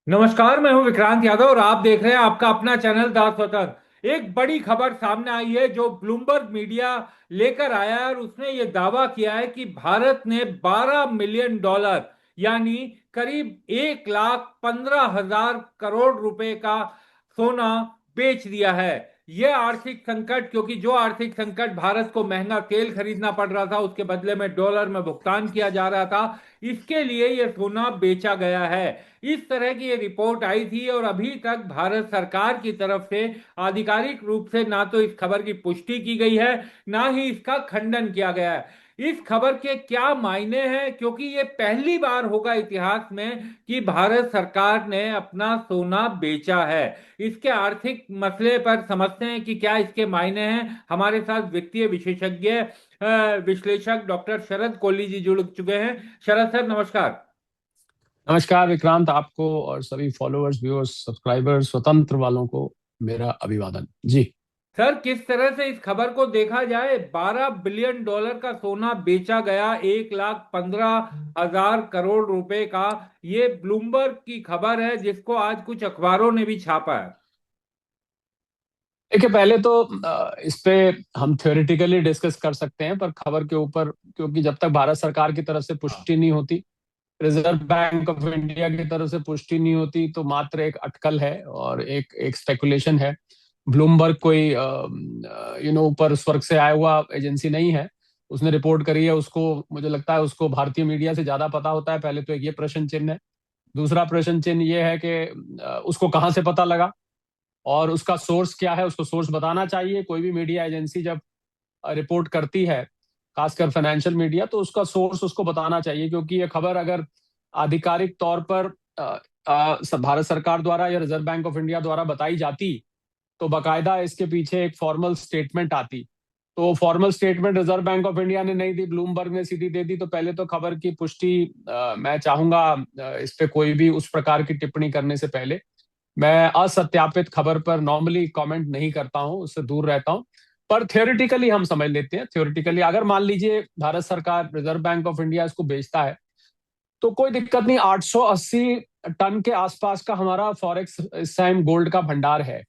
नमस्कार, मैं हूं विक्रांत यादव और आप देख रहे हैं आपका अपना चैनल द स्वतंत्र। एक बड़ी खबर सामने आई है जो ब्लूमबर्ग मीडिया लेकर आया है और उसने ये दावा किया है कि भारत ने 12 मिलियन डॉलर यानी करीब 1,15,000 करोड़ रुपए का सोना बेच दिया है। यह आर्थिक संकट, क्योंकि जो आर्थिक संकट भारत को महंगा तेल खरीदना पड़ रहा था, उसके बदले में डॉलर में भुगतान किया जा रहा था, इसके लिए यह सोना बेचा गया है। इस तरह की ये रिपोर्ट आई थी और अभी तक भारत सरकार की तरफ से आधिकारिक रूप से ना तो इस खबर की पुष्टि की गई है, ना ही इसका खंडन किया गया है। इस खबर के क्या मायने हैं, क्योंकि ये पहली बार होगा इतिहास में कि भारत सरकार ने अपना सोना बेचा है। इसके आर्थिक मसले पर समझते हैं कि क्या इसके मायने हैं। हमारे साथ वित्तीय विशेषज्ञ विश्लेषक डॉक्टर शरद कोहली जी जुड़ चुके हैं। शरद सर, नमस्कार। नमस्कार विक्रांत, आपको और सभी फॉलोअर्स, व्यूअर्स, सब्सक्राइबर्स, स्वतंत्र वालों को मेरा अभिवादन जी। सर, किस तरह से इस खबर को देखा जाए? 12 बिलियन डॉलर का सोना बेचा गया, 1,15,000 करोड़ रुपए का। ये ब्लूमबर्ग की खबर है जिसको आज कुछ अखबारों ने भी छापा है। देखिए, पहले तो इस पे हम थ्योरेटिकली डिस्कस कर सकते हैं, पर खबर के ऊपर, क्योंकि जब तक भारत सरकार की तरफ से पुष्टि नहीं होती, रिजर्व बैंक ऑफ इंडिया की तरफ से पुष्टि नहीं होती, तो मात्र एक अटकल है और एक एक स्पेकुलेशन है। ब्लूमबर्ग कोई ऊपर स्वर्ग से आया हुआ एजेंसी नहीं है। उसने रिपोर्ट करी है, उसको मुझे लगता है उसको भारतीय मीडिया से ज्यादा पता होता है। पहले तो एक ये प्रश्न चिन्ह है। दूसरा प्रश्न चिन्ह ये है कि उसको कहाँ से पता लगा और उसका सोर्स क्या है। उसको सोर्स बताना चाहिए। कोई भी मीडिया एजेंसी जब रिपोर्ट करती है, खासकर फाइनेंशियल मीडिया, तो उसका सोर्स उसको बताना चाहिए, क्योंकि ये खबर अगर आधिकारिक तौर पर भारत सरकार द्वारा या रिजर्व बैंक ऑफ इंडिया द्वारा बताई जाती, तो बाकायदा इसके पीछे एक फॉर्मल स्टेटमेंट आती। तो formal statement reserve Bank of India ने नहीं दी, ब्लूमबर्ग ने सीधी दे दी। तो पहले तो खबर की पुष्टि मैं चाहूंगा, इस पे कोई भी उस प्रकार की टिप्पणी करने से पहले मैं असत्यापित खबर पर नॉर्मली कमेंट नहीं करता हूं, उससे दूर रहता हूं। पर थियोरिटिकली हम समझ लेते हैं। थियोरिटिकली अगर मान लीजिए भारत सरकार, रिजर्व बैंक ऑफ इंडिया इसको बेचता है, तो कोई दिक्कत नहीं। 880 टन के आसपास का हमारा फॉरेक्स इस टाइम गोल्ड का भंडार है।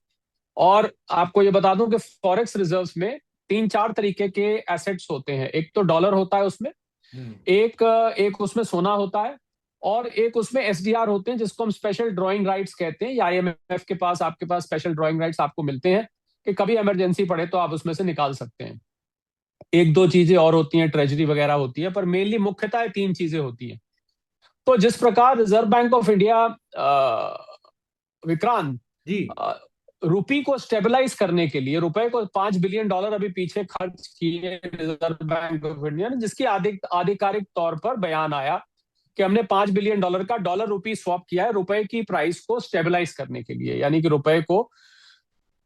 और आपको ये बता दूं कि फॉरेक्स रिजर्व्स में तीन चार तरीके के एसेट्स होते हैं। एक तो डॉलर होता है उसमें, हम्म। एक एक उसमें सोना होता है, और एक उसमें एसडीआर होते हैं, जिसको हम स्पेशल ड्राइंग राइट्स कहते हैं। या आईएमएफ के पास, आपके पास स्पेशल ड्राइंग राइट्स आपको मिलते हैं कि कभी इमरजेंसी पड़े तो आप उसमें से निकाल सकते हैं। एक दो चीजें और होती हैं, ट्रेजरी वगैरह होती है, पर मेनली मुख्यतः तीन चीजें होती हैं। तो जिस प्रकार Reserve Bank of India, Vikrant, ji. Rupee को स्टेबलाइज करने के लिए रुपए को $5 बिलियन अभी पीछे खर्च किए रिजर्व बैंक ऑफ इंडिया ने, जिसकी आधिकारिक तौर पर बयान आया कि हमने $5 बिलियन का डॉलर रुपी स्वैप किया है रुपए की प्राइस को स्टेबलाइज करने के लिए, यानी कि रुपए को।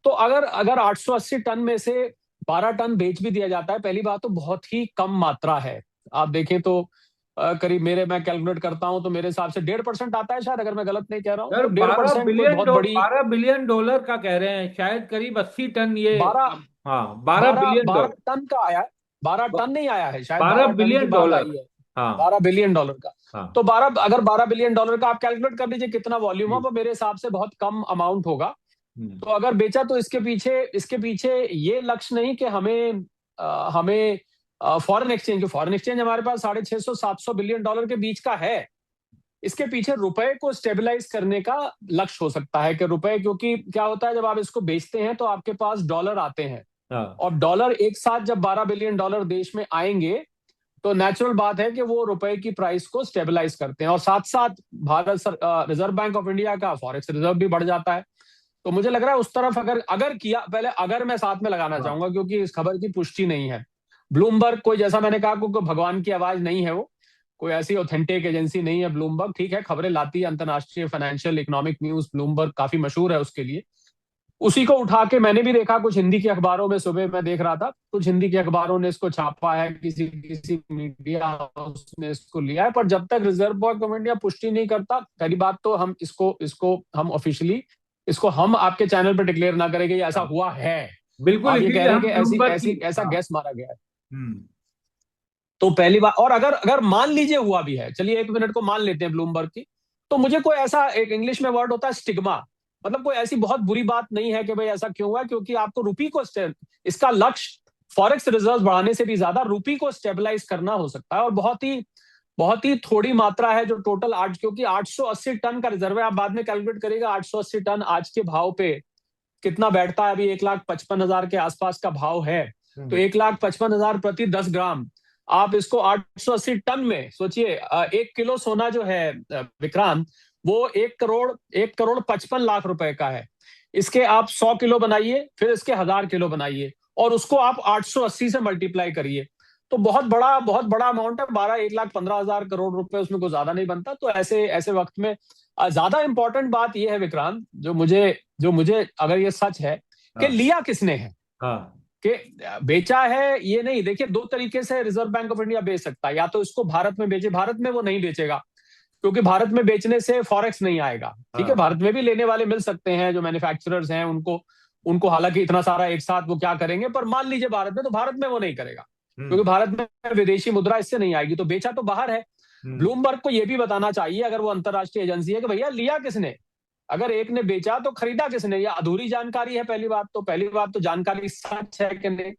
तो अगर अगर 880 टन में से 12 टन बेच भी दिया जाता है, पहली बात तो बहुत ही कम मात्रा है। आप देखें तो करीब, मैं कैलकुलेट करता हूं तो मेरे हिसाब से 1.5% आता है शायद, अगर मैं गलत नहीं कह रहा हूं सर, तो 1.5% कोई बहुत बड़ी। 12 बिलियन डॉलर का कह रहे हैं, शायद करीब 80 टन ये। 12 हाँ, बारह 12 बिलियन 12 डॉलर टन का आया है। 12 टन नहीं आया है, शायद बारह 12 टन की बिलियन बात डॉलर आई है। हाँ। 12 बिलियन डॉलर का। हाँ। तो 12 का आप कैलकुलेट कर लीजिए कितना वॉल्यूम है, जी। वो मेरे हिसाब से बहुत कम अमाउंट होगा। हम्म। तो अगर बेचा तो इसके पीछे ये लक्ष्य नहीं कि हमें फॉरेन एक्सचेंज हमारे पास 650 700 बिलियन डॉलर के बीच का है। इसके पीछे रुपए को स्टेबलाइज करने का लक्ष्य हो सकता है कि रुपए, क्योंकि क्या होता है जब आप इसको बेचते हैं तो आपके पास डॉलर आते हैं, हाँ। और डॉलर एक साथ जब $12 बिलियन देश में आएंगे, तो नेचुरल बात है कि वो रुपए की प्राइस को स्टेबलाइज करते हैं, और साथ साथ रिजर्व बैंक ऑफ इंडिया का फॉरेक्स रिजर्व भी बढ़ जाता है। तो मुझे लग रहा है उस तरफ अगर अगर किया, पहले अगर मैं साथ में लगाना हाँ। चाहूंगा, क्योंकि इस खबर की पुष्टि नहीं है। ब्लूमबर्ग कोई, जैसा मैंने कहा, कोई भगवान की आवाज नहीं है। वो कोई ऐसी ऑथेंटिक एजेंसी नहीं है ब्लूमबर्ग। ठीक है, खबरें लाती है अंतर्राष्ट्रीय फाइनेंशियल इकोनॉमिक न्यूज, ब्लूमबर्ग काफी मशहूर है उसके लिए। उसी को उठा के मैंने भी देखा, कुछ हिंदी के अखबारों में, सुबह मैं देख रहा था, कुछ हिंदी के अखबारों ने इसको छापा है, किसी किसी मीडिया हाउस ने इसको लिया है। पर जब तक रिजर्व बैंक ऑफ इंडिया पुष्टि नहीं करता, पहली बात तो हम इसको इसको हम ऑफिशियली इसको हम आपके चैनल पर डिक्लेयर ना करेंगे ये ऐसा हाँ, हुआ है। बिल्कुल, आप ये कह इसीलिए रहे हैं हम कि ऐसी ब्लूमबर्ग की। ऐसी ऐसा हाँ। गैस मारा गया है। हम्म। तो पहली बात, और अगर अगर मान लीजिए हुआ भी है, चलिए 1 मिनट को मान लेते हैं ब्लूमबर्ग की, तो मुझे कोई ऐसा, एक इंग्लिश में वर्ड होता है स्टिग्मा, मतलब कोई ऐसी बहुत बुरी बात नहीं है कि भाई ऐसा क्यों हुआ, क्योंकि आपको रुपी को इसका लक्ष्य फॉरेक्स रिजर्व बढ़ाने से भी ज्यादा रुपी को स्टेबलाइज करना हो सकता है। और बहुत ही थोड़ी मात्रा है जो टोटल आठ, क्योंकि 880 टन का रिजर्व है। आप बाद में कैलकुलेट करेगा 880 टन आज के भाव पे कितना बैठता है। अभी 1,55,000 के आसपास का भाव है, तो 1,55,000 प्रति 10 ग्राम, आप इसको 880 टन में सोचिए। 1 किलो सोना जो है विक्रांत, वो 1,55,00,000 रुपए का है। इसके आप 100 किलो बनाइए, फिर इसके 1,000 किलो बनाइए, और उसको आप 880 से मल्टीप्लाई करिए, तो बहुत बड़ा अमाउंट है। 1,15,000 करोड़ रुपए, उसमें कुछ ज्यादा नहीं बनता। तो ऐसे ऐसे वक्त में ज्यादा इंपॉर्टेंट बात यह है विक्रांत, जो मुझे अगर ये सच है कि हाँ। लिया किसने है, हाँ। कि बेचा है ये नहीं। देखिए, दो तरीके से रिजर्व बैंक ऑफ इंडिया बेच सकता है, या तो इसको भारत में बेचे, भारत में वो नहीं बेचेगा, क्योंकि भारत में बेचने से फॉरेक्स नहीं आएगा। ठीक है, हाँ। भारत में भी लेने वाले मिल सकते हैं जो मैन्युफैक्चरर्स हैं, उनको उनको हालांकि इतना सारा एक साथ वो क्या करेंगे, पर मान लीजिए भारत में, तो भारत में वो नहीं करेगा, क्योंकि हम्म। भारत में विदेशी मुद्रा इससे नहीं आएगी, तो बेचा तो बाहर है। हम्म। ब्लूमबर्ग को यह भी बताना चाहिए, अगर वो अंतरराष्ट्रीय एजेंसी है, कि भैया लिया किसने। अगर एक ने बेचा तो खरीदा किसने, या अधूरी जानकारी है। पहली बात तो जानकारी सच है कि नहीं।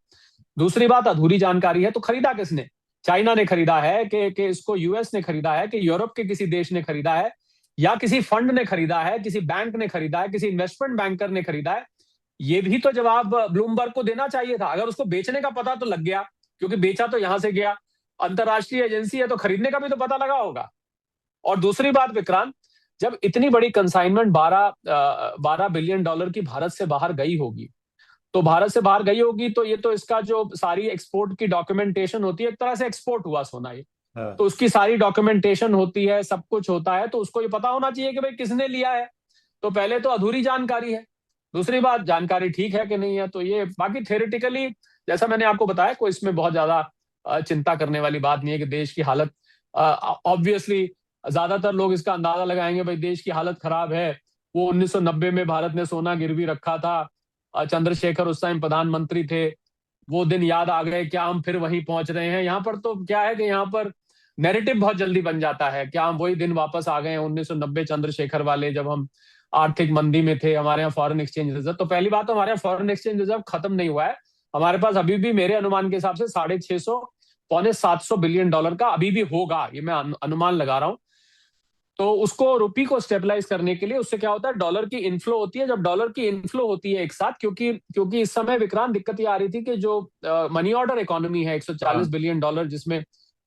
दूसरी बात, अधूरी जानकारी है तो खरीदा किसने। चाइना ने खरीदा है कि इसको यूएस ने खरीदा है, कि यूरोप के किसी देश ने खरीदा है, या किसी फंड ने खरीदा है, किसी बैंक ने खरीदा है, किसी इन्वेस्टमेंट बैंकर ने खरीदा है। ये भी तो जवाब ब्लूमबर्ग को देना चाहिए था। अगर उसको बेचने का पता तो लग गया, क्योंकि बेचा तो यहां से गया, अंतरराष्ट्रीय एजेंसी है तो खरीदने का भी तो पता लगा होगा। और दूसरी बात विक्रांत, जब इतनी बड़ी कंसाइनमेंट 12 बिलियन डॉलर की भारत से बाहर गई होगी, तो भारत से बाहर गई होगी, तो ये तो इसका जो सारी एक्सपोर्ट की डॉक्यूमेंटेशन होती है, एक तरह से एक्सपोर्ट हुआ सोना ये, तो हाँ। उसकी सारी डॉक्यूमेंटेशन होती है, सब कुछ होता है, तो उसको ये पता होना चाहिए कि भाई किसने लिया है। तो पहले तो अधूरी जानकारी है, दूसरी बात जानकारी ठीक है कि नहीं है। तो ये बाकी थ्योरेटिकली, जैसा मैंने आपको बताया, कोई इसमें बहुत ज्यादा चिंता करने वाली बात नहीं है कि देश की हालत, ऑब्वियसली ज्यादातर लोग इसका अंदाजा लगाएंगे भाई देश की हालत खराब है। वो 1990 में भारत ने सोना गिरवी रखा था, चंद्रशेखर उस टाइम प्रधानमंत्री थे, वो दिन याद आ गए, क्या हम फिर वहीं पहुंच रहे हैं। यहाँ पर तो क्या है कि यहाँ पर नैरेटिव बहुत जल्दी बन जाता है, क्या हम वही दिन वापस आ गए हैं 1990 चंद्रशेखर वाले, जब हम आर्थिक मंदी में थे, हमारे यहाँ फॉरेन एक्सचेंज रिजर्व। तो पहली बात तो हमारे यहाँ फॉरेन एक्सचेंज रिजर्व खत्म नहीं हुआ है। हमारे पास अभी भी, मेरे अनुमान के हिसाब से, 650, $650 का अभी भी होगा, ये मैं अनुमान लगा रहा हूँ। तो उसको, रुपी को स्टेबलाइज करने के लिए, उससे क्या होता है, डॉलर की इनफ्लो होती है। जब डॉलर की इनफ्लो होती है एक साथ, क्योंकि क्योंकि इस समय विक्रांत दिक्कत ये आ रही थी कि जो मनी ऑर्डर इकोनॉमी है, हाँ। 140 बिलियन डॉलर, जिसमें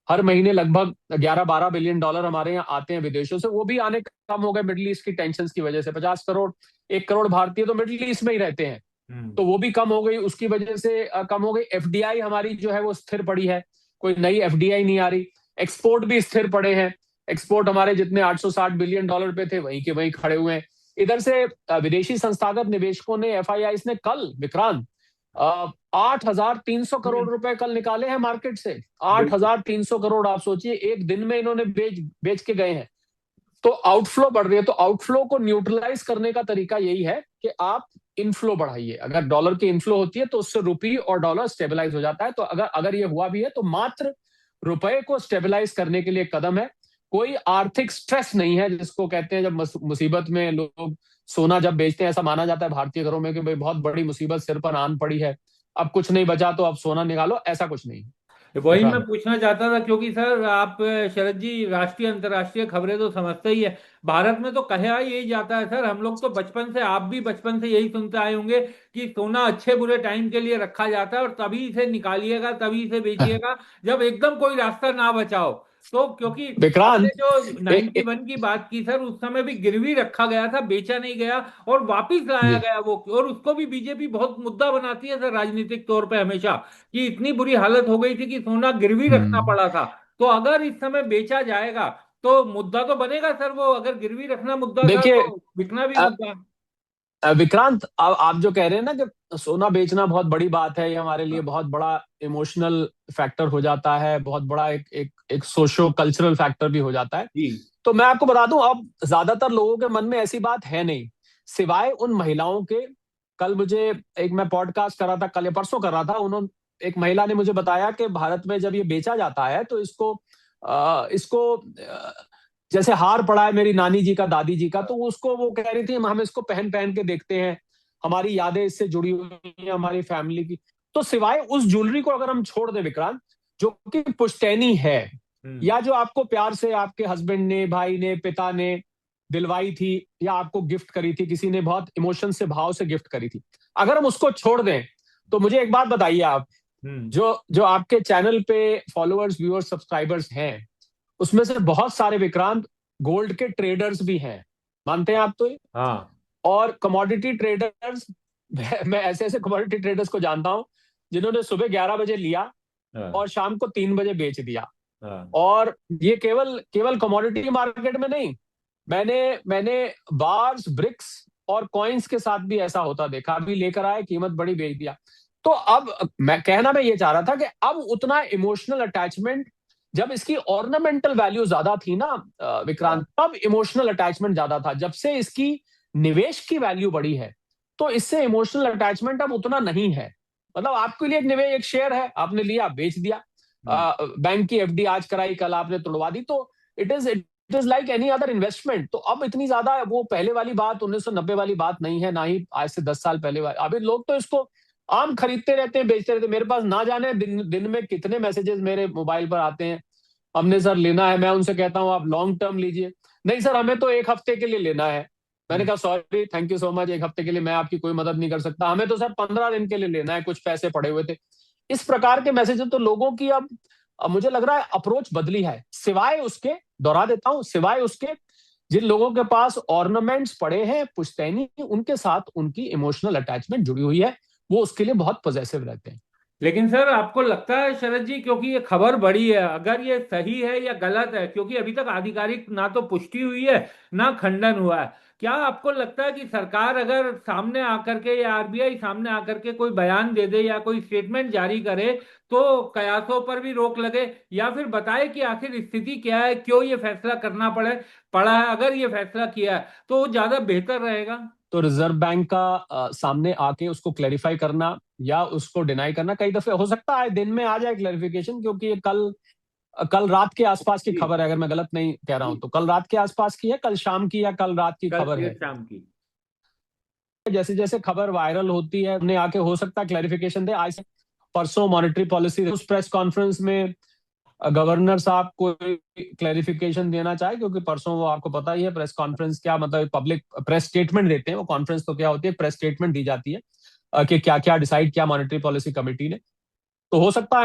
हर महीने लगभग 11-12 बिलियन डॉलर हमारे यहाँ आते हैं विदेशों से, वो भी आने कम हो गए मिडिल ईस्ट की टेंशन की वजह से। 50 करोड़, 1 करोड़ भारतीय तो मिडिल ईस्ट में ही रहते हैं, हम्म। तो वो भी कम हो गई, उसकी वजह से कम हो गई। एफडीआई हमारी जो है वो स्थिर पड़ी है, कोई नई एफडीआई नहीं आ रही। एक्सपोर्ट भी स्थिर पड़े हैं, एक्सपोर्ट हमारे जितने 860 बिलियन डॉलर पे थे, वहीं के वहीं खड़े हुए हैं। इधर से विदेशी संस्थागत निवेशकों ने, एफआईआई ने कल विक्रांत 8,300 करोड़ हम्म। रुपए कल निकाले हैं मार्केट से। बिल्कुल। 8,300 करोड़, आप सोचिए एक दिन में इन्होंने बेच बेच के गए हैं। तो आउटफ्लो बढ़ रही है, तो आउटफ्लो को न्यूट्रलाइज करने का तरीका यही है कि आप इनफ्लो बढ़ाइए। अगर डॉलर की इनफ्लो होती है तो उससे रुपी और डॉलर स्टेबलाइज हो जाता है। तो अगर अगर ये हुआ भी है, तो मात्र रुपए को स्टेबलाइज करने के लिए कदम है, कोई आर्थिक स्ट्रेस नहीं है, जिसको कहते हैं जब मुसीबत में लोग सोना जब बेचते हैं। ऐसा माना जाता है भारतीय घरों में कि भाई बहुत बड़ी मुसीबत सिर पर आन पड़ी है, अब कुछ नहीं बचा तो अब सोना निकालो, ऐसा कुछ नहीं। वही मैं विक्रांत, पूछना चाहता था, क्योंकि सर आप, शरद जी, राष्ट्रीय अंतर्राष्ट्रीय खबरें तो समझते ही है। भारत में तो कहा यही जाता है सर, हम लोग तो बचपन से, आप भी बचपन से यही सुनते आए होंगे कि सोना अच्छे बुरे टाइम के लिए रखा जाता है और तभी इसे निकालिएगा, तभी इसे बेचिएगा जब एकदम कोई रास्ता ना बचाओ। तो क्योंकि आपने विक्रांत, जो ए, नाइन्टी ए, वन की बात की सर, उस समय भी गिरवी रखा गया था, बेचा नहीं गया और वापिस लाया जी, गया वो, और उसको भी बीजेपी बहुत मुद्दा बनाती है सर राजनीतिक तौर पे हमेशा, कि इतनी बुरी हालत हो गई थी कि सोना गिरवी रखना हम्म, पड़ा था। तो अगर इस समय बेचा जाएगा तो मुद्दा तो बनेगा सर, वो अगर गिरवी रखना मुद्दा था देखिए, तो बिकना भी मुद्दा। विक्रांत, आप जो कह रहे हैं ना कि सोना बेचना बहुत बड़ी बात है, ये हमारे लिए हाँ। बहुत बड़ा इमोशनल फैक्टर हो जाता है, बहुत बड़ा एक सोशो कल्चरल फैक्टर भी हो जाता है। जी। तो मैं आपको बता दूं, अब ज्यादातर लोगों के मन में ऐसी बात है नहीं, सिवाय उन महिलाओं के। कल मुझे, एक मैं पॉडकास्ट कर रहा था, कल या परसों कर रहा था, उन्होंने, एक महिला ने मुझे बताया कि भारत में जब ये बेचा जाता है तो इसको जैसे हार पड़ा है मेरी नानी जी का, दादी जी का, तो उसको वो कह रही थी हम इसको पहन पहन के देखते हैं, हमारी यादें इससे जुड़ी हुई हैं, हमारी फैमिली की। तो सिवाय उस ज्वेलरी को अगर हम छोड़ दें विक्रांत, जो कि पुश्तैनी है, हम्म। या जो आपको प्यार से आपके हस्बैंड ने, भाई ने, पिता ने दिलवाई थी, या आपको गिफ्ट करी थी, किसी ने बहुत इमोशन से, भाव से गिफ्ट करी थी, अगर हम उसको छोड़ दें, तो मुझे एक बात बताइए आप, हम्म। जो जो आपके चैनल पे फॉलोअर्स, व्यूअर्स, सब्सक्राइबर्स हैं, उसमें से बहुत सारे विक्रांत गोल्ड के ट्रेडर्स भी हैं, मानते हैं आप तो ये? हाँ। और कमोडिटी ट्रेडर्स, मैं ऐसे ऐसे कमोडिटी ट्रेडर्स को जानता हूं जिन्होंने सुबह 11 बजे लिया हाँ। और शाम को 3 बजे बेच दिया। हाँ। और ये केवल केवल कमोडिटी मार्केट में नहीं, मैंने मैंने बार्स, ब्रिक्स और कॉइन्स के साथ भी ऐसा होता देखा, अभी लेकर आए, कीमत बड़ी, बेच दिया। तो अब मैं ये चाह रहा था कि अब उतना इमोशनल अटैचमेंट, जब इसकी ऑर्नामेंटल वैल्यू ज्यादा थी ना हाँ। विक्रांत, तब इमोशनल अटैचमेंट ज्यादा था। जब से इसकी निवेश की वैल्यू बढ़ी है, तो इससे इमोशनल अटैचमेंट अब उतना नहीं है। मतलब आपके लिए एक निवेश, एक शेयर है, आपने लिया, बेच दिया, हम्म। बैंक की एफडी आज कराई, कल आपने तुड़वा दी, तो it is like any other investment. तो अब इतनी ज्यादा वो पहले वाली बात, 1990 वाली बात नहीं है, ना ही आज से 10 साल पहले वाली। अभी लोग तो इसको आम खरीदते रहते हैं, बेचते रहते हैं। मेरे पास ना जाने दिन में कितने मैसेजेस मेरे मोबाइल पर आते हैं, हमने सर लेना है। मैं उनसे कहता हूँ आप लॉन्ग टर्म लीजिए, नहीं सर हमें तो 1 हफ्ते के लिए लेना है। मैंने हम्म। कहा sorry, thank you so much, 1 हफ्ते के लिए मैं आपकी कोई मदद नहीं कर सकता, हमें तो सर 15 दिन के लिए लेना है, कुछ पैसे पड़े हुए थे। इस प्रकार के मैसेजेस तो लोगों की अब मुझे लग रहा है अप्रोच बदली है। सिवाय उसके, दोहरा देता हूं, सिवाय उसके, जिन लोगों के पास ऑर्नामेंट्स पड़े हैं पुश्तैनी, उनके साथ उनकी इमोशनल अटैचमेंट जुड़ी हुई है, वो उसके लिए बहुत पॉजेसिव रहते हैं। लेकिन सर आपको लगता है शरद जी, क्योंकि ये खबर बड़ी है, अगर ये सही है या गलत है, क्योंकि अभी तक आधिकारिक ना तो पुष्टि हुई है ना खंडन हुआ है, क्या आपको लगता है कि सरकार अगर सामने आकर के या आरबीआई सामने आकर के कोई बयान दे दे या कोई स्टेटमेंट जारी करे, तो कयासों पर भी रोक लगे, या फिर बताए कि आखिर स्थिति क्या है, क्यों ये फैसला करना पड़ा है, अगर ये फैसला किया है तो वो ज्यादा बेहतर रहेगा? तो रिजर्व बैंक का सामने आके उसको क्लैरिफाई करना या उसको डिनाई करना, कई दफे हो सकता है दिन में आ जाए क्लैरिफिकेशन, क्योंकि ये कल कल रात के आसपास की जी। खबर है, अगर मैं गलत नहीं कह रहा हूं जी। तो कल रात के आसपास की है, कल शाम की या कल रात की कल खबर देर है। शाम की। जैसे जैसे खबर वायरल होती है, हमने आके हो सकता है क्लैरिफिकेशन दे। आज परसों मॉनेटरी पॉलिसी, उस प्रेस कॉन्फ्रेंस में गवर्नर साहब को क्लैरिफिकेशन देना चाहे, क्योंकि परसों वो आपको पता ही है प्रेस कॉन्फ्रेंस क्या, मतलब पब्लिक प्रेस स्टेटमेंट देते हैं, वो कॉन्फ्रेंस तो क्या होती है, प्रेस स्टेटमेंट दी जाती है कि क्या क्या डिसाइड किया मॉनेटरी पॉलिसी कमेटी ने। तो हो सकता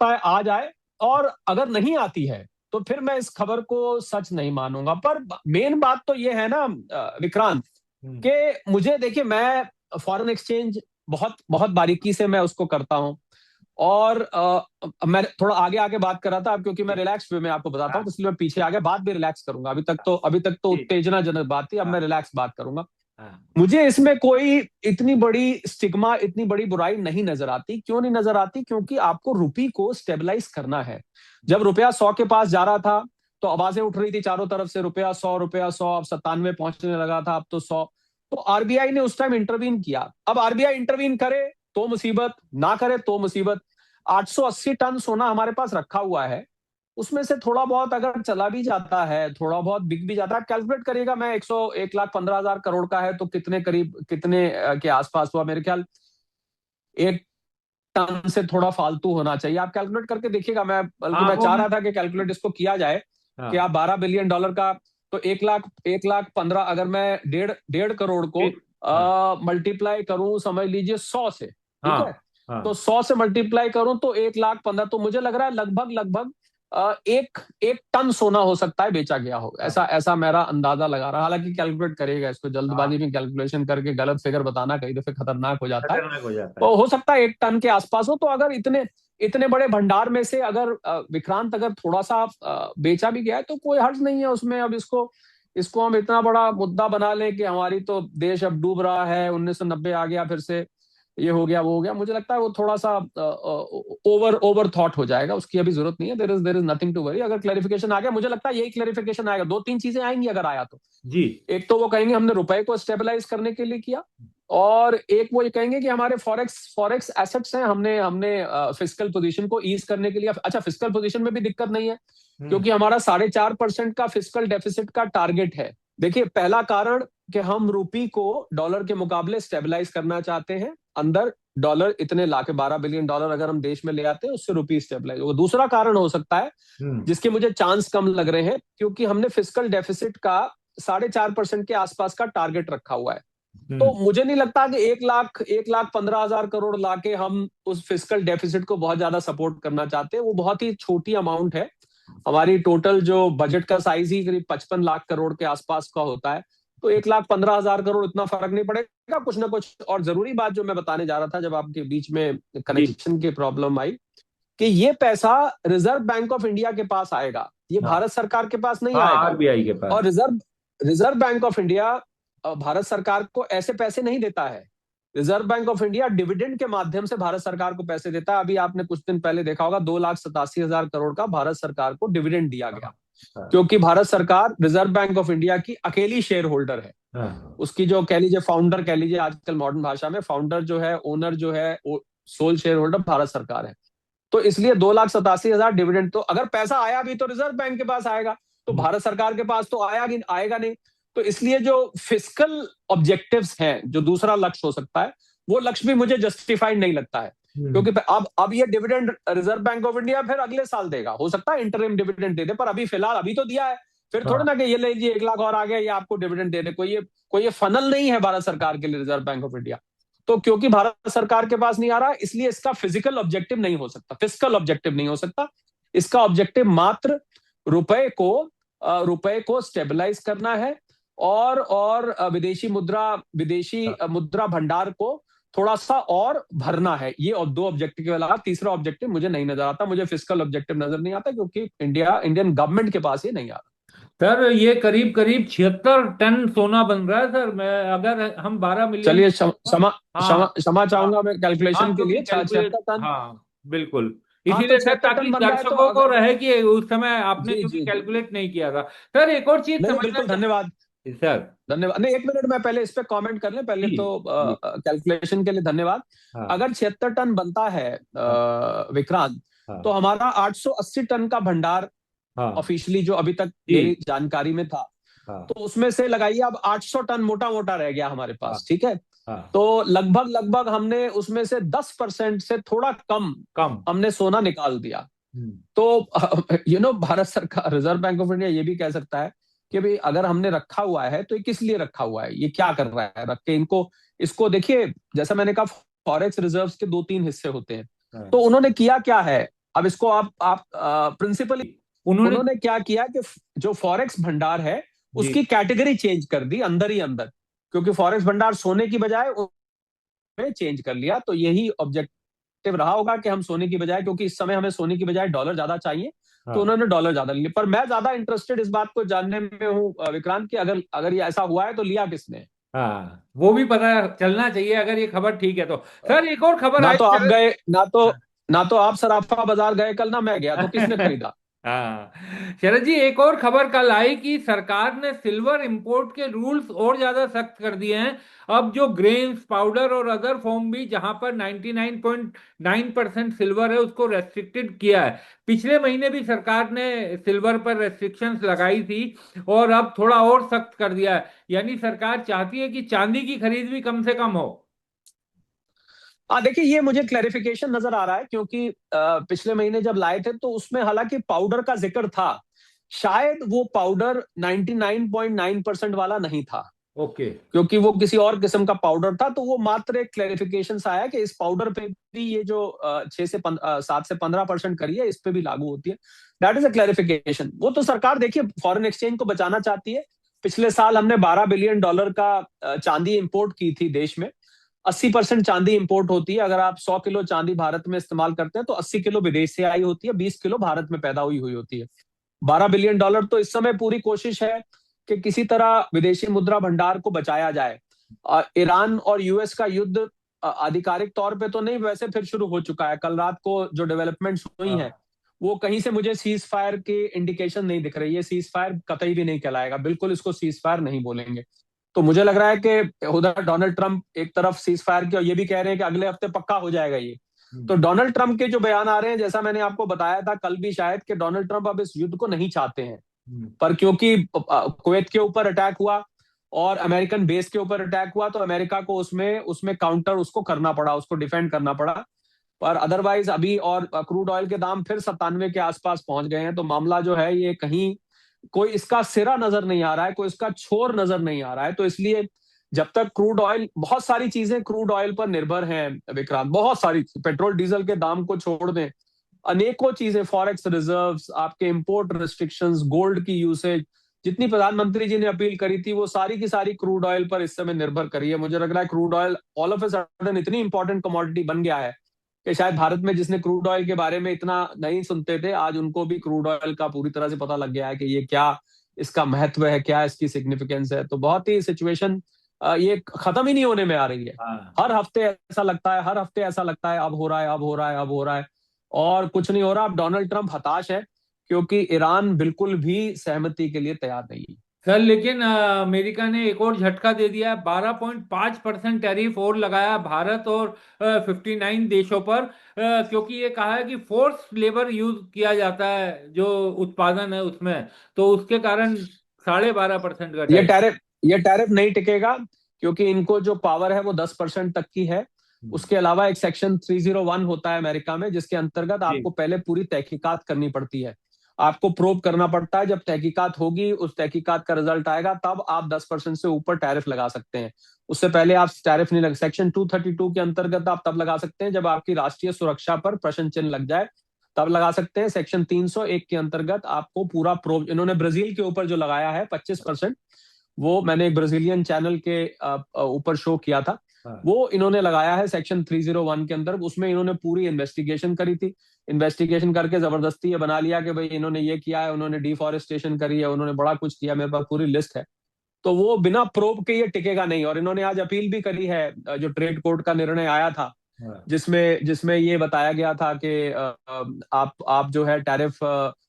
है आ जाए, और अगर नहीं आती है तो फिर मैं इस खबर को सच नहीं मानूंगा। पर मेन बात तो ये है ना विक्रांत, हम्म। कि मुझे देखिए, मैं फॉरेन एक्सचेंज बहुत बहुत बारीकी से मैं उसको करता हूं, और मैं थोड़ा आगे आगे बात कर रहा था अब, क्योंकि मैं जी। रिलैक्स वे में आपको बताता हूँ, हाँ। तो इसलिए मैं पीछे आ गया, बात भी रिलैक्स करूंगा। अभी तक तो जी। उत्तेजनाजनक बात थी, अब हाँ। मैं रिलैक्स बात करूंगा। हाँ। मुझे इसमें कोई इतनी बड़ी स्टिग्मा, इतनी बड़ी बुराई नहीं नजर आती। क्यों नहीं नजर आती? क्योंकि आपको रुपये को स्टेबलाइज करना है। जब रुपया 100 के पास जा रहा था, तो आवाजें उठ रही थी चारों तरफ से, रुपया 100, रुपया 100, अब 97 पहुंचने लगा था, अब तो 100। तो आरबीआई ने उस टाइम इंटरवीन किया। अब आरबीआई इंटरवीन करे तो मुसीबत, ना करे तो मुसीबत। 880 टन सोना हमारे पास रखा हुआ है, उसमें से थोड़ा बहुत अगर चला भी जाता है, थोड़ा बहुत बिक भी जाता है, आप कैलकुलेट करिएगा, मैं 1,15,000 करोड़ का है, तो कितने करीब, कितने के आसपास हुआ मेरे ख्याल, 1 टन से थोड़ा फालतू होना चाहिए। आप कैलकुलेट करके देखिएगा, मैं बल्कि हाँ, मैं वो चाह मैं। रहा था कि कैलकुलेट इसको किया जाए, कि हाँ। आप $12 बिलियन का, तो 1,15,000, अगर मैं डेढ़ डेढ़ करोड़ को एक। हाँ। मल्टीप्लाई करूं, समझ लीजिए 100 से, ठीक है, हाँ। हाँ। तो 100 से मल्टीप्लाई करूं तो 1,15,000, तो मुझे लग रहा है लगभग लगभग एक एक टन सोना हो सकता है बेचा गया हो, हाँ। ऐसा ऐसा मेरा अंदाजा लगा रहा। हालांकि कैलकुलेट करिएगा इसको, हाँ। जल्दबाजी में कैलकुलेशन करके गलत फिगर बताना कई दफे खतरनाक हो जाता है। खतरनाक हो जाता तो है। हो सकता है 1 टन के आसपास हो। तो अगर इतने इतने बड़े भंडार में से अगर विक्रांत, अगर थोड़ा सा बेचा भी गया है, तो कोई हर्ज नहीं है उसमें। अब इसको इसको हम इतना बड़ा मुद्दा बना लें कि हमारी तो देश अब डूब रहा है, 1990 आ गया, फिर से ये हो गया, वो हो गया, मुझे लगता है वो थोड़ा सा ओवर ओवर थॉट हो जाएगा, उसकी अभी जरूरत नहीं है। There is nothing to worry. अगर क्लैरिफिकेशन आ गया, मुझे लगता है यही क्लैरिफिकेशन आएगा, 2-3 चीजें आएंगी अगर आया तो। जी। एक तो वो कहेंगे हमने रुपए को स्टेबलाइज करने के लिए किया, और एक वो ये कहेंगे कि हमारे फॉरेक्स फॉरेक्स एसेट्स हैं, हमने हमने फिस्कल पोजीशन को ईज करने के लिए, अच्छा फिस्कल पोजीशन में भी दिक्कत नहीं है हम्म। क्योंकि हमारा 4.5% का फिस्कल डेफिसिट का टारगेट है। देखिए पहला कारण कि हम रुपी को डॉलर के मुकाबले स्टेबलाइज करना चाहते हैं, अंदर डॉलर इतने लाके $12 बिलियन अगर हम देश में ले आते हैं उससे रुपी स्टेबलाइज होगा। दूसरा कारण हो सकता है हम्म। जिसके मुझे चांस कम लग रहे हैं, क्योंकि हमने फिस्कल डेफिसिट का 4.5% के आसपास का टारगेट रखा हुआ है। तो हम्म। मुझे नहीं लगता कि 1,15,000 करोड़ लाके हम उस फिस्कल डेफिसिट को बहुत ज्यादा सपोर्ट करना चाहते हैं। वो बहुत ही छोटी अमाउंट है, हमारी टोटल जो बजट का साइज ही करीब 55 लाख करोड़ के आसपास का होता है। तो 1,15,000 करोड़ इतना फर्क नहीं पड़ेगा, कुछ ना कुछ। और जरूरी बात जो मैं बताने जा रहा था जब आपके बीच में जी। कनेक्शन की प्रॉब्लम आई, कि ये पैसा रिजर्व बैंक ऑफ इंडिया के पास आएगा, ये हाँ। भारत सरकार के पास नहीं हाँ, आएगा। आरबीआई के और पास। Reserve Reserve Bank of India Bharat सरकार को ऐसे पैसे नहीं देता है। Reserve Bank of India dividend के माध्यम से भारत सरकार को पैसे देता है। अभी आपने कुछ दिन पहले देखा होगा 2,87,000 करोड़ का भारत सरकार को डिविडेंड दिया गया, हाँ। हाँ। क्योंकि भारत सरकार रिजर्व बैंक ऑफ इंडिया की अकेली शेयर होल्डर है। हाँ। उसकी जो कह लीजिए फाउंडर, कह लीजिए आजकल मॉडर्न भाषा में फाउंडर जो है, ओनर जो है, सोल शेयर होल्डर भारत सरकार है। तो इसलिए 2,87,000 डिविडेंड, तो अगर पैसा आया भी तो रिजर्व बैंक के पास आएगा, तो हम्म। भारत सरकार के पास तो आएगा नहीं। तो इसलिए जो फिस्कल ऑब्जेक्टिव्स हैं, जो दूसरा लक्ष्य हो सकता है, वो लक्ष्य भी मुझे जस्टिफाइड नहीं लगता है। हम्म। क्योंकि अब ये dividend reserve Bank of India फिर अगले साल देगा, हो सकता है इंटरिम डिविडेंड दे दे, पर अभी फिलहाल अभी तो दिया है। फिर थोड़ा हाँ। ना कि ये ले लीजिए 1 लाख और आ गया, ये आपको डिविडेंड दे दे। कोई ये फनल नहीं है भारत सरकार के लिए रिजर्व बैंक ऑफ इंडिया। तो क्योंकि भारत सरकार के पास नहीं आ रहा, इसलिए इसका फिजिकल ऑब्जेक्टिव नहीं हो सकता, फिजिकल ऑब्जेक्टिव नहीं हो सकता। इसका ऑब्जेक्टिव मात्र रुपए को रुपए को स्टेबलाइज करना है, और विदेशी मुद्रा भंडार को थोड़ा सा और भरना है। ये और दो ऑब्जेक्टिव के अलावा तीसरा ऑब्जेक्टिव मुझे नहीं नजर आता, मुझे फिजिकल ऑब्जेक्टिव नजर नहीं आता, क्योंकि इंडियन गवर्नमेंट के पास ये नहीं आ रहा। सर, ये करीब करीब 76 टन सोना बन रहा है सर। मैं अगर हम 12 मिलियन। चलिए हाँ। क्षमा हाँ। चाहूंगा मैं हाँ, कैलकुलेशन के क्योंकि लिए, कैलकुलेट, 76 टन। हाँ बिल्कुल। हाँ तो इसीलिए सर, 76 टन ताकि बन रहा है तो दर्शकों को अगर, रहे कि उस समय आपने जी क्योंकि जी जी, कैलकुलेट नहीं किया था। सर, एक और चीज नहीं समझना बिल्कुल, धन्यवाद। चाहिए सर। धन्यवाद, नहीं 1 मिनट मैं पहले इस पे कमेंट कर लें पहले जी। तो। जी। कैलकुलेशन के लिए धन्यवाद। हाँ। अगर 76 टन बनता है हाँ। विक्रांत, तो हाँ। हमारा 880 टन का भंडार हाँ। ऑफिशियली जो अभी तक जी। मेरी जानकारी में था, हाँ। तो उसमें से लगाइए अब 800 टन मोटा मोटा रह गया हमारे हाँ। पास, ठीक है। हाँ। तो लगभग लगभग हमने उसमें से 10% से थोड़ा कम कम। हमने सोना निकाल दिया। हम्म। तो भारत सरकार, रिजर्व बैंक ऑफ इंडिया ये भी कह सकता है कि भाई अगर हमने रखा हुआ है तो ये किस लिए रखा हुआ है, ये क्या कर रहा है रख के इनको। इसको देखिए, जैसा मैंने कहा, फॉरेक्स रिजर्व्स के दो तीन हिस्से होते हैं। हाँ। तो उन्होंने किया क्या है, अब इसको आप प्रिंसिपली, उन्होंने। उन्होंने क्या किया कि जो फॉरेक्स भंडार है जी। उसकी कैटेगरी चेंज कर दी अंदर ही अंदर, क्योंकि फॉरेक्स भंडार सोने की बजाय उन्होंने चेंज कर लिया। तो यही ऑब्जेक्टिव रहा होगा कि हम सोने की बजाय, क्योंकि इस समय हमें सोने की बजाय डॉलर ज्यादा चाहिए, तो हाँ। उन्होंने डॉलर ज्यादा लिए। पर मैं ज्यादा इंटरेस्टेड इस बात को जानने में हूँ विक्रांत, कि अगर अगर ये ऐसा हुआ है तो लिया किसने। हाँ, वो भी पता चलना चाहिए अगर ये खबर ठीक है तो। सर, एक और खबर ना आई तो आप शरद। गए, ना तो आप सराफा बाजार गए कल, ना मैं गया, तो किसने खरीदा। हाँ, शरद जी, एक और खबर कल आई कि सरकार ने सिल्वर इंपोर्ट के रूल्स और ज्यादा सख्त कर दिए हैं। अब जो ग्रेन्स, पाउडर और अदर फॉर्म भी जहां पर 99.9% सिल्वर है, उसको रेस्ट्रिक्टेड किया है। पिछले महीने भी सरकार ने सिल्वर पर रेस्ट्रिक्शंस लगाई थी, और अब थोड़ा और सख्त कर दिया है। यानी सरकार चाहती है कि चांदी की खरीद भी कम से कम हो। देखिए ये मुझे क्लैरिफिकेशन नजर आ रहा है, क्योंकि पिछले महीने जब लाए थे तो उसमें हालांकि पाउडर का जिक्र था, शायद वो पाउडर 99.9% वाला नहीं था, ओके। क्योंकि वो किसी और किस्म का पाउडर था। तो वो मात्र एक क्लैरिफिकेशन आया कि इस पाउडर पे भी ये जो 7 से 15% करी है, इस पे भी लागू होती है। That is a clarification. वो तो सरकार देखिए फॉरेन एक्सचेंज को बचाना चाहती है। पिछले साल हमने $12 बिलियन का चांदी इंपोर्ट की थी देश में। 80% चांदी इंपोर्ट होती है। अगर आप 100 किलो चांदी भारत में इस्तेमाल करते हैं तो 80 किलो विदेश से आई होती है, 20 किलो भारत में पैदा हुई हुई होती है। $12 बिलियन, तो इस समय पूरी कोशिश है कि किसी तरह विदेशी मुद्रा भंडार को बचाया जाए। ईरान और यूएस का युद्ध आधिकारिक तौर पे तो नहीं, वैसे फिर शुरू हो चुका है। कल रात को जो डेवलपमेंट्स हुई हैं, हाँ। वो कहीं से मुझे सीज फायर के इंडिकेशन नहीं दिख रही है। सीज फायर कतई भी नहीं कहलाएगा, बिल्कुल इसको सीज फायर नहीं बोलेंगे। तो मुझे लग रहा है कि उधर डोनाल्ड ट्रंप एक तरफ सीज फायर की और ये भी कह रहे हैं कि अगले हफ्ते पक्का हो जाएगा ये। तो डोनाल्ड ट्रंप के जो बयान आ रहे हैं, जैसा मैंने आपको बताया था कल भी शायद, कि डोनाल्ड ट्रंप अब इस युद्ध को नहीं चाहते हैं। पर क्योंकि कुवैत के ऊपर अटैक हुआ और अमेरिकन बेस के ऊपर अटैक हुआ, तो अमेरिका को उसमें उसमें काउंटर उसको करना पड़ा, उसको डिफेंड करना पड़ा। पर अदरवाइज अभी और क्रूड ऑयल के दाम फिर 97 के आसपास पहुंच गए हैं। तो मामला जो है ये कहीं कोई इसका सिरा नजर नहीं आ रहा है, कोई इसका छोर नजर नहीं आ रहा है। तो इसलिए जब तक क्रूड ऑयल, बहुत सारी चीजें क्रूड ऑयल पर निर्भर हैं विक्रांत, बहुत सारी, पेट्रोल डीजल के दाम को छोड़ दें, अनेकों चीजें, फॉरेक्स रिजर्व्स, आपके इंपोर्ट रिस्ट्रिक्शंस, गोल्ड की यूसेज, जितनी प्रधानमंत्री जी ने अपील करी थी वो सारी की सारी क्रूड ऑयल पर इस समय निर्भर करी है। मुझे लग रहा है crude oil all of a sudden इतनी इंपॉर्टेंट कमोडिटी बन गया है कि शायद भारत में जिसने क्रूड ऑयल के बारे में इतना नहीं सुनते थे, आज उनको भी क्रूड ऑयल का पूरी तरह से पता लग गया है कि ये क्या इसका महत्व है, क्या इसकी सिग्निफिकेंस है। तो बहुत ही सिचुएशन ये खत्म ही नहीं होने में आ रही है। हाँ। हर हफ्ते ऐसा लगता है, हर हफ्ते ऐसा लगता है अब हो रहा है, अब हो रहा है, अब हो रहा है, और कुछ नहीं हो रहा। अब डोनाल्ड ट्रंप हताश है क्योंकि ईरान बिल्कुल भी सहमति के लिए तैयार नहीं है। सर लेकिन अमेरिका ने एक और झटका दे दिया है, 12.5% टैरिफ और लगाया भारत और 59 देशों पर, क्योंकि ये कहा है कि फोर्स लेबर यूज किया जाता है जो उत्पादन है उसमें, तो उसके कारण 12.5% का ये टैरिफ। टैरिफ ये टैरिफ नहीं टिकेगा, क्योंकि इनको जो पावर है वो 10% तक की है। उसके अलावा एक सेक्शन 301 होता है अमेरिका में, जिसके अंतर्गत जी। आपको पहले पूरी तहकीकात करनी पड़ती है, आपको प्रोब करना पड़ता है। जब तहकीकात होगी, उस तहकीकात का रिजल्ट आएगा, तब आप 10% से ऊपर टैरिफ लगा सकते हैं। उससे पहले आप टैरिफ नहीं लग। सेक्शन 232 के अंतर्गत आप तब लगा सकते हैं जब आपकी राष्ट्रीय सुरक्षा पर प्रश्न चिन्ह लग जाए, तब लगा सकते हैं। सेक्शन 301 के अंतर्गत आपको पूरा प्रोब, इन्होंने ब्राजील के ऊपर जो लगाया है 25%, वो मैंने एक ब्राजीलियन चैनल के ऊपर शो किया था, हाँ। वो इन्होंने लगाया है सेक्शन 301 के अंदर। उसमें इन्होंने पूरी इन्वेस्टिगेशन करी थी, इन्वेस्टिगेशन करके जबरदस्ती ये बना लिया कि भाई इन्होंने ये किया है, उन्होंने डिफॉरेस्टेशन करी है, उन्होंने बड़ा कुछ किया, मेरे पास पूरी लिस्ट है। तो वो बिना प्रोब के ये टिकेगा नहीं। और इन्होंने आज अपील भी करी है, जो ट्रेड कोर्ट का निर्णय आया था, हाँ। जिसमें जिसमें ये बताया गया था कि आप जो है टैरिफ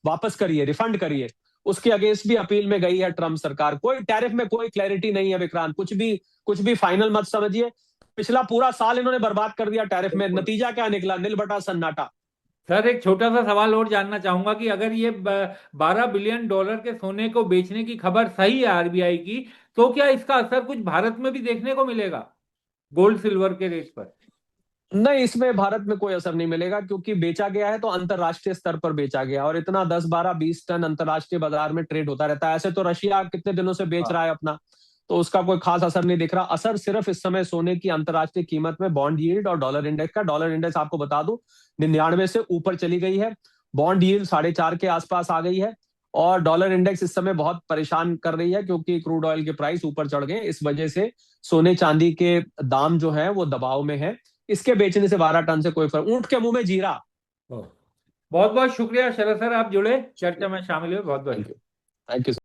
वापस करिए, रिफंड करिए, उसके अगेंस्ट भी अपील में गई है ट्रम्प सरकार। कोई टैरिफ में कोई क्लैरिटी नहीं है विक्रांत, कुछ भी फाइनल मत समझिए। पिछला पूरा साल इन्होंने बर्बाद कर दिया टैरिफ में, बिल्कुल। नतीजा क्या निकला? नील बटा सन्नाटा। सर एक छोटा सा सवाल और जानना चाहूंगा कि अगर ये 12 बिलियन डॉलर के सोने को बेचने की खबर सही है आरबीआई की, तो क्या इसका असर कुछ भारत में भी देखने को मिलेगा गोल्ड सिल्वर के रेट पर? नहीं, इसमें भारत में कोई असर नहीं मिलेगा, क्योंकि बेचा गया है तो अंतरराष्ट्रीय स्तर पर बेचा गया, और इतना 10, 12, 20 टन अंतरराष्ट्रीय बाजार में ट्रेड होता रहता है। ऐसे तो रशिया कितने दिनों से बेच हाँ। रहा है अपना, तो उसका कोई खास असर नहीं दिख रहा। असर सिर्फ इस समय सोने की अंतरराष्ट्रीय कीमत में बॉन्ड यील्ड और डॉलर इंडेक्स का। डॉलर इंडेक्स आपको बता दूं 99 से ऊपर चली गई है, बॉन्ड यील्ड 4.5 के आसपास आ गई है, और डॉलर इंडेक्स इस समय बहुत परेशान कर रही है, क्योंकि क्रूड ऑयल के प्राइस ऊपर चढ़ गए। इस वजह से सोने चांदी के दाम जो है वो दबाव में है। इसके बेचने से 12 टन से कोई फर्क, ऊंट के मुंह में जीरा। बहुत बहुत शुक्रिया शरद सर, आप जुड़े, चर्चा में शामिल हुए, बहुत बहुत थैंक यू। शुक्रिया। Thank you.